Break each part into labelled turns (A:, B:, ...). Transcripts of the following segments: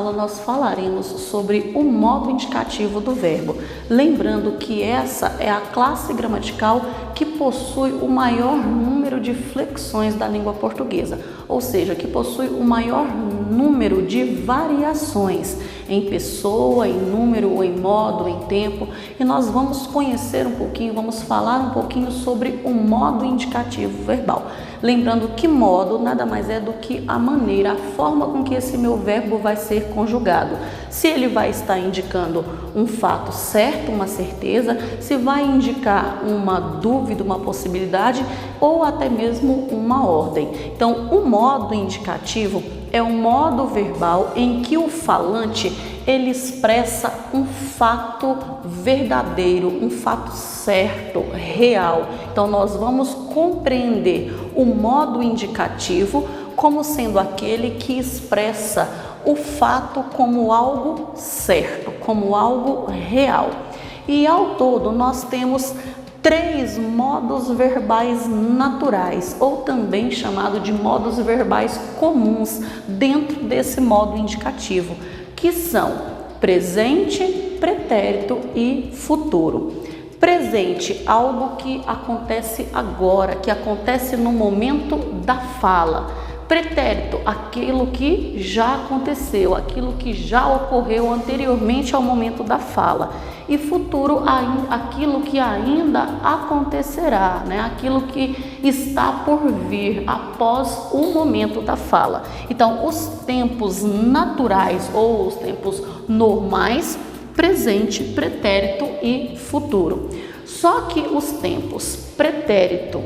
A: aula nós falaremos sobre o modo indicativo do verbo. Lembrando que essa é a classe gramatical que possui o maior número de flexões da língua portuguesa, ou seja, que possui o maior número de variações em pessoa, em número, ou em modo, ou em tempo. E nós vamos conhecer um pouquinho, vamos falar um pouquinho sobre o modo indicativo verbal. Lembrando que modo nada mais é do que a maneira, a forma com que esse meu verbo vai ser conjugado. Se ele vai estar indicando um fato certo, uma certeza, se vai indicar uma dúvida, uma possibilidade ou até mesmo uma ordem. Então, o modo indicativo é um modo verbal em que o falante ele expressa um fato verdadeiro, um fato certo, real. Então, nós vamos compreender o modo indicativo como sendo aquele que expressa o fato como algo certo, como algo real. E ao todo, nós temos 3 modos verbais naturais, ou também chamado de modos verbais comuns dentro desse modo indicativo, que são presente, pretérito e futuro. Presente, algo que acontece agora, que acontece no momento da fala. Pretérito, aquilo que já aconteceu, aquilo que já ocorreu anteriormente ao momento da fala. E futuro, aquilo que ainda acontecerá, né? Aquilo que está por vir após o momento da fala. Então, os tempos naturais ou os tempos normais, presente, pretérito e futuro. Só que os tempos pretérito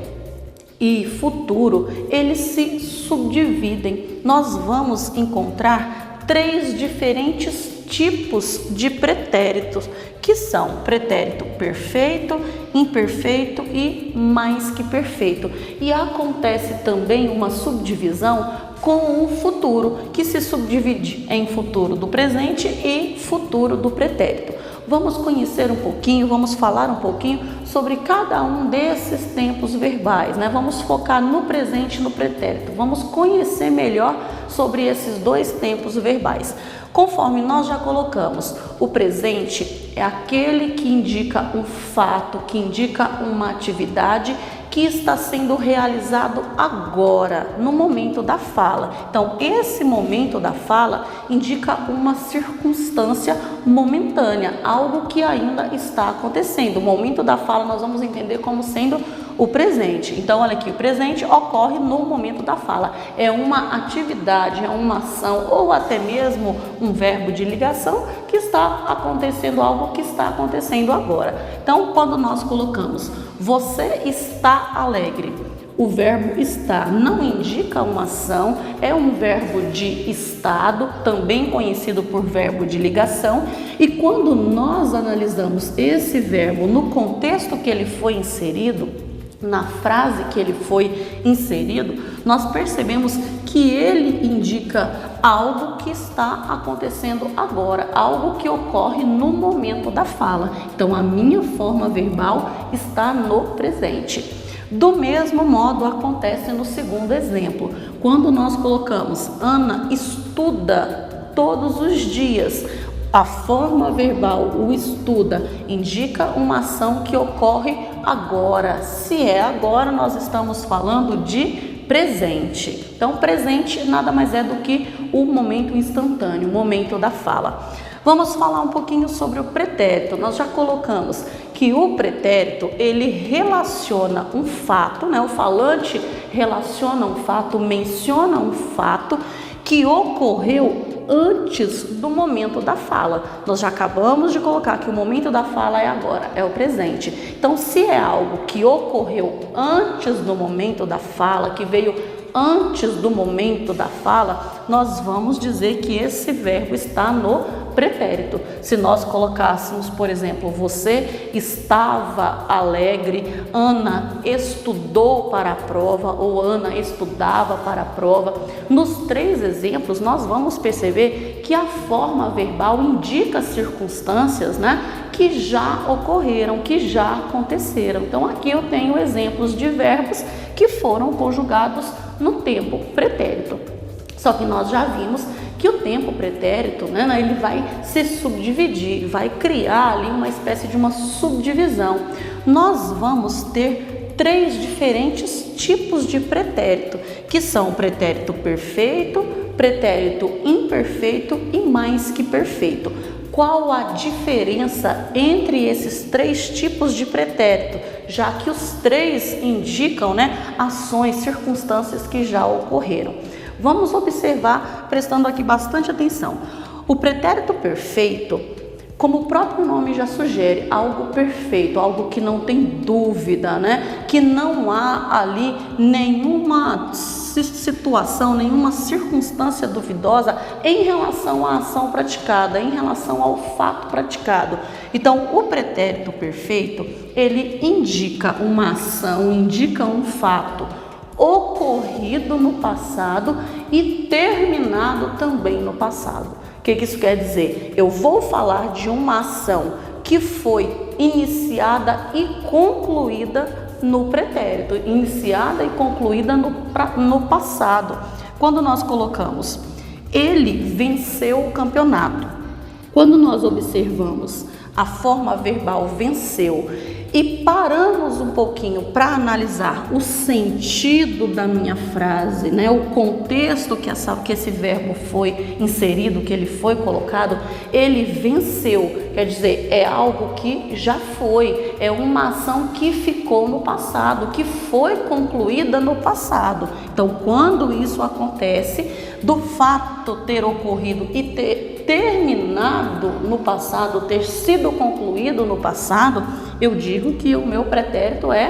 A: e futuro, eles se subdividem. Nós vamos encontrar 3 diferentes tipos de pretéritos, que são pretérito perfeito, imperfeito e mais que perfeito. E acontece também uma subdivisão com o futuro, que se subdivide em futuro do presente e futuro do pretérito. Vamos conhecer um pouquinho, vamos falar um pouquinho sobre cada um desses tempos verbais, né? Vamos focar no presente e no pretérito. Vamos conhecer melhor sobre esses 2 tempos verbais. Conforme nós já colocamos, o presente é aquele que indica um fato, que indica uma atividade que está sendo realizado agora, no momento da fala. Então, esse momento da fala indica uma circunstância momentânea, algo que ainda está acontecendo. O momento da fala nós vamos entender como sendo o presente. Então, olha aqui, o presente ocorre no momento da fala. É uma atividade, é uma ação ou até mesmo um verbo de ligação que está acontecendo, algo que está acontecendo agora. Então, quando nós colocamos você está alegre, o verbo está não indica uma ação, é um verbo de estado, também conhecido por verbo de ligação. E quando nós analisamos esse verbo no contexto que ele foi inserido, na frase que ele foi inserido, nós percebemos que ele indica algo que está acontecendo agora, algo que ocorre no momento da fala. Então, a minha forma verbal está no presente. Do mesmo modo, acontece no segundo exemplo, quando nós colocamos Ana estuda todos os dias. A forma verbal, o estuda, indica uma ação que ocorre agora. Se é agora, nós estamos falando de presente. Então, presente nada mais é do que o momento instantâneo, o momento da fala. Vamos falar um pouquinho sobre o pretérito. Nós já colocamos que o pretérito, ele relaciona um fato, né? O falante relaciona um fato, menciona um fato que ocorreu antes do momento da fala. Nós já acabamos de colocar que o momento da fala é agora, é o presente. Então, se é algo que ocorreu antes do momento da fala, que veio antes do momento da fala, nós vamos dizer que esse verbo está no pretérito. Se nós colocássemos, por exemplo, você estava alegre, Ana estudou para a prova ou Ana estudava para a prova. Nos 3 exemplos, nós vamos perceber que a forma verbal indica circunstâncias, né, que já ocorreram, que já aconteceram. Então, aqui eu tenho exemplos de verbos que foram conjugados no tempo pretérito. Só que nós já vimos que o tempo pretérito, né, ele vai se subdividir, vai criar ali uma espécie de uma subdivisão. Nós vamos ter 3 diferentes tipos de pretérito, que são o pretérito perfeito, pretérito imperfeito e mais que perfeito. Qual a diferença entre esses 3 tipos de pretérito, já que os 3 indicam, né, ações, circunstâncias que já ocorreram? Vamos observar, prestando aqui bastante atenção. O pretérito perfeito, como o próprio nome já sugere, algo perfeito, algo que não tem dúvida, né? Que não há ali nenhuma situação, nenhuma circunstância duvidosa em relação à ação praticada, em relação ao fato praticado. Então, o pretérito perfeito, ele indica uma ação, indica um fato ocorrido no passado e terminado também no passado. O que isso quer dizer? Eu vou falar de uma ação que foi iniciada e concluída no pretérito, iniciada e concluída no passado. Quando nós colocamos, ele venceu o campeonato. Quando nós observamos a forma verbal venceu e paramos um pouquinho para analisar o sentido da minha frase, né? O contexto que esse verbo foi inserido, que ele foi colocado, ele venceu, quer dizer, é algo que já foi, é uma ação que ficou no passado, que foi concluída no passado. Então, quando isso acontece, do fato ter ocorrido e ter terminado no passado, ter sido concluído no passado, eu digo que o meu pretérito é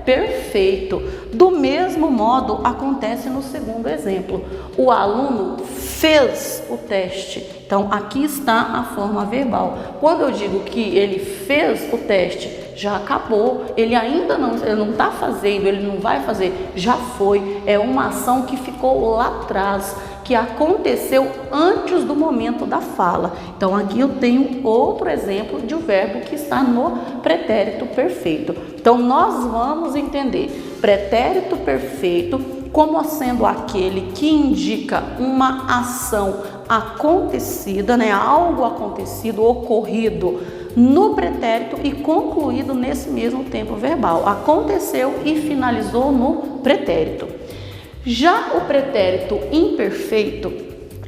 A: perfeito. Do mesmo modo, acontece no segundo exemplo. O aluno fez o teste. Então, aqui está a forma verbal. Quando eu digo que ele fez o teste, já acabou. Ele ainda não está fazendo, ele não vai fazer, já foi. É uma ação que ficou lá atrás, que aconteceu antes do momento da fala. Então, aqui eu tenho outro exemplo de um verbo que está no pretérito perfeito. Então, nós vamos entender pretérito perfeito como sendo aquele que indica uma ação acontecida, né? Algo acontecido, ocorrido no pretérito e concluído nesse mesmo tempo verbal. Aconteceu e finalizou no pretérito. Já o pretérito imperfeito,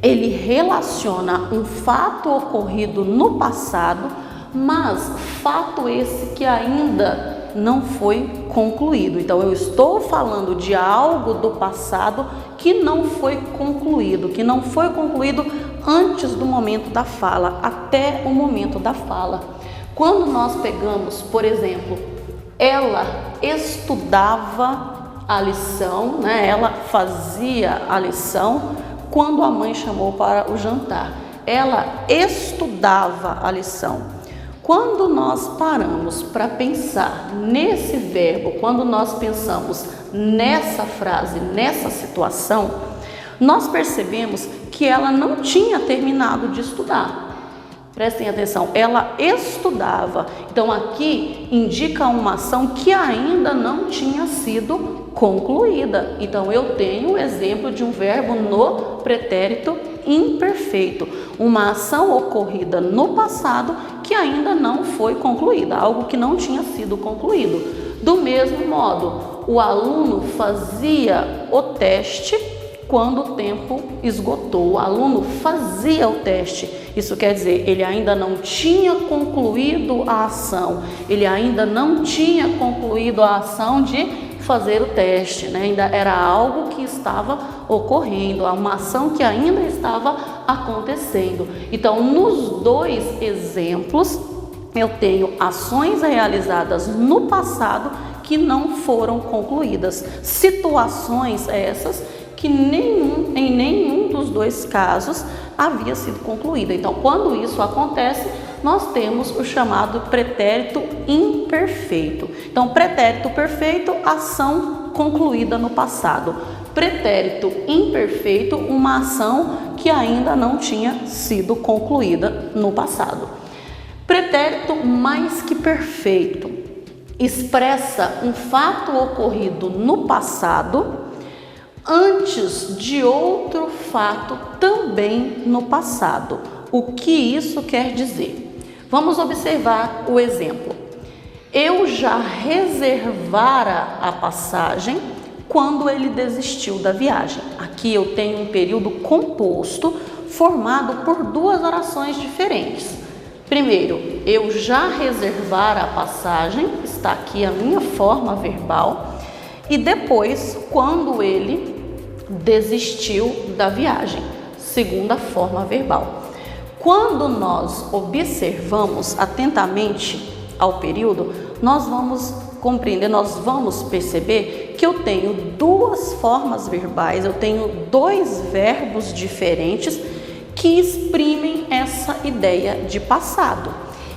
A: ele relaciona um fato ocorrido no passado, mas fato esse que ainda não foi concluído. Então, eu estou falando de algo do passado que não foi concluído, antes do momento da fala, até o momento da fala. Quando nós pegamos, por exemplo, ela estudava a lição, né? Ela fazia a lição quando a mãe chamou para o jantar. Ela estudava a lição. Quando nós paramos para pensar nesse verbo, quando nós pensamos nessa frase, nessa situação, nós percebemos que ela não tinha terminado de estudar. Prestem atenção, ela estudava. Então, aqui indica uma ação que ainda não tinha sido concluída. Então, eu tenho o exemplo de um verbo no pretérito imperfeito. Uma ação ocorrida no passado que ainda não foi concluída, algo que não tinha sido concluído. Do mesmo modo, o aluno fazia o teste quando o tempo esgotou. O aluno fazia o teste. Isso quer dizer, ele ainda não tinha concluído a ação, ele ainda não tinha concluído a ação de fazer o teste, né? Ainda era algo que estava ocorrendo, uma ação que ainda estava acontecendo. Então, nos dois exemplos, eu tenho ações realizadas no passado que não foram concluídas. Situações essas que em nenhum dos dois casos havia sido concluída. Então, quando isso acontece, nós temos o chamado pretérito imperfeito. Então, pretérito perfeito, ação concluída no passado. Pretérito imperfeito, uma ação que ainda não tinha sido concluída no passado. Pretérito mais que perfeito expressa um fato ocorrido no passado, antes de outro fato também no passado. O que isso quer dizer? Vamos observar o exemplo. Eu já reservara a passagem quando ele desistiu da viagem. Aqui eu tenho um período composto formado por duas orações diferentes. Primeiro, eu já reservara a passagem, está aqui a minha forma verbal. E depois, quando ele desistiu da viagem, segunda forma verbal. Quando nós observamos atentamente ao período, nós vamos compreender, nós vamos perceber que eu tenho duas formas verbais, eu tenho dois verbos diferentes que exprimem essa ideia de passado.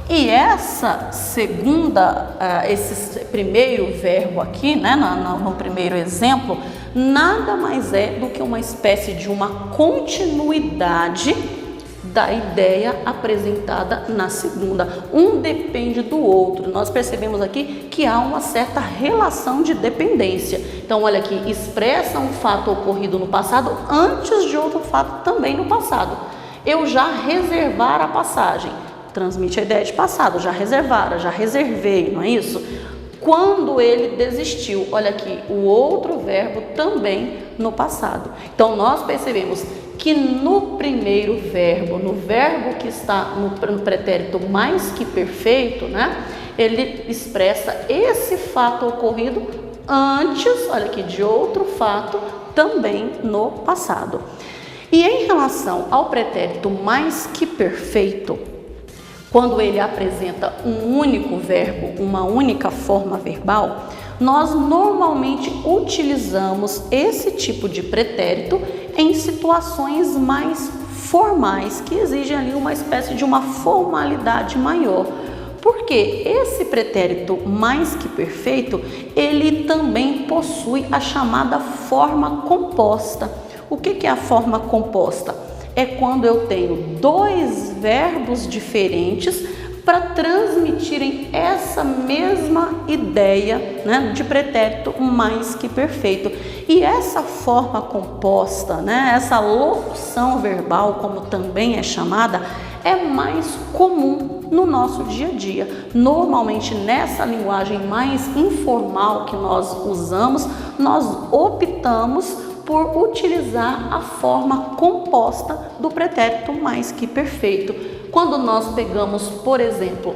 A: E essa segunda, esse primeiro verbo aqui, né, no primeiro exemplo, nada mais é do que uma espécie de uma continuidade da ideia apresentada na segunda. Um depende do outro. Nós percebemos aqui que há uma certa relação de dependência. Então, olha aqui, expressa um fato ocorrido no passado antes de outro fato também no passado. Eu já reservara a passagem. Transmite a ideia de passado, já reservara, já reservei, não é isso? Quando ele desistiu, olha aqui, o outro verbo também no passado. Então, nós percebemos que no primeiro verbo, no verbo que está no pretérito mais que perfeito, né? Ele expressa esse fato ocorrido antes, olha aqui, de outro fato também no passado. E em relação ao pretérito mais que perfeito, quando ele apresenta um único verbo, uma única forma verbal, nós normalmente utilizamos esse tipo de pretérito em situações mais formais, que exigem ali uma espécie de uma formalidade maior. Porque esse pretérito mais que perfeito, ele também possui a chamada forma composta. O que é a forma composta? É quando eu tenho dois verbos diferentes para transmitirem essa mesma ideia, né, de pretérito mais que perfeito. E essa forma composta, né, essa locução verbal, como também é chamada, é mais comum no nosso dia a dia. Normalmente, nessa linguagem mais informal que nós usamos, nós optamos por utilizar a forma composta do pretérito mais que perfeito. Quando nós pegamos, por exemplo,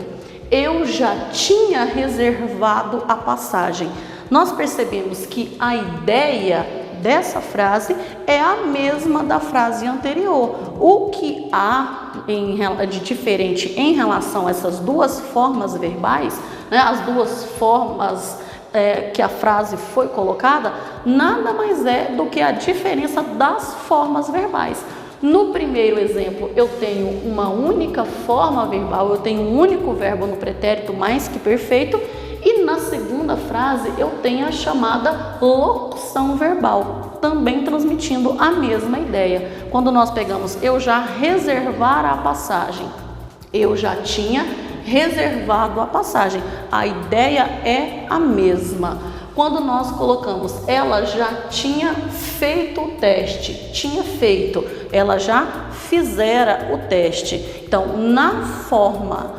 A: eu já tinha reservado a passagem, nós percebemos que a ideia dessa frase é a mesma da frase anterior. O que há de diferente em relação a essas duas formas verbais, né, as duas formas que a frase foi colocada, nada mais é do que a diferença das formas verbais. No primeiro exemplo, eu tenho uma única forma verbal, eu tenho um único verbo no pretérito mais que perfeito, e na segunda frase eu tenho a chamada locução verbal, também transmitindo a mesma ideia. Quando nós pegamos eu já reservara a passagem, eu já tinha reservado a passagem, a ideia é a mesma. Quando nós colocamos ela já tinha feito o teste, ela já fizera o teste. Então, na forma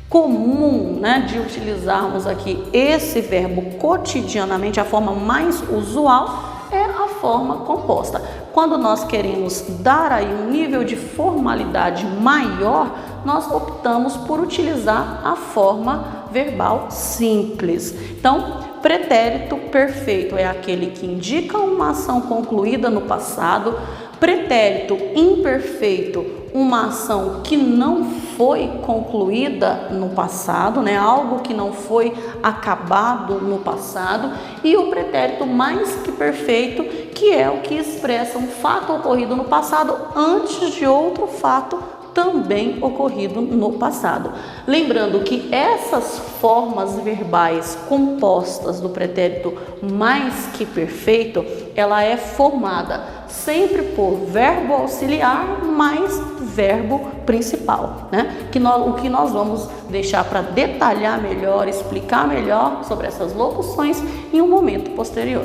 A: comum, né, de utilizarmos aqui esse verbo cotidianamente, a forma mais usual é a forma composta. Quando nós queremos dar aí um nível de formalidade maior, nós optamos por utilizar a forma verbal simples. Então, pretérito perfeito é aquele que indica uma ação concluída no passado. Pretérito imperfeito, uma ação que não foi concluída no passado, né? Algo que não foi acabado no passado. E o pretérito mais que perfeito, que é o que expressa um fato ocorrido no passado antes de outro fato também ocorrido no passado. Lembrando que essas formas verbais compostas do pretérito mais que perfeito, ela é formada sempre por verbo auxiliar mais verbo principal, né? O que nós vamos deixar para detalhar melhor, explicar melhor sobre essas locuções em um momento posterior.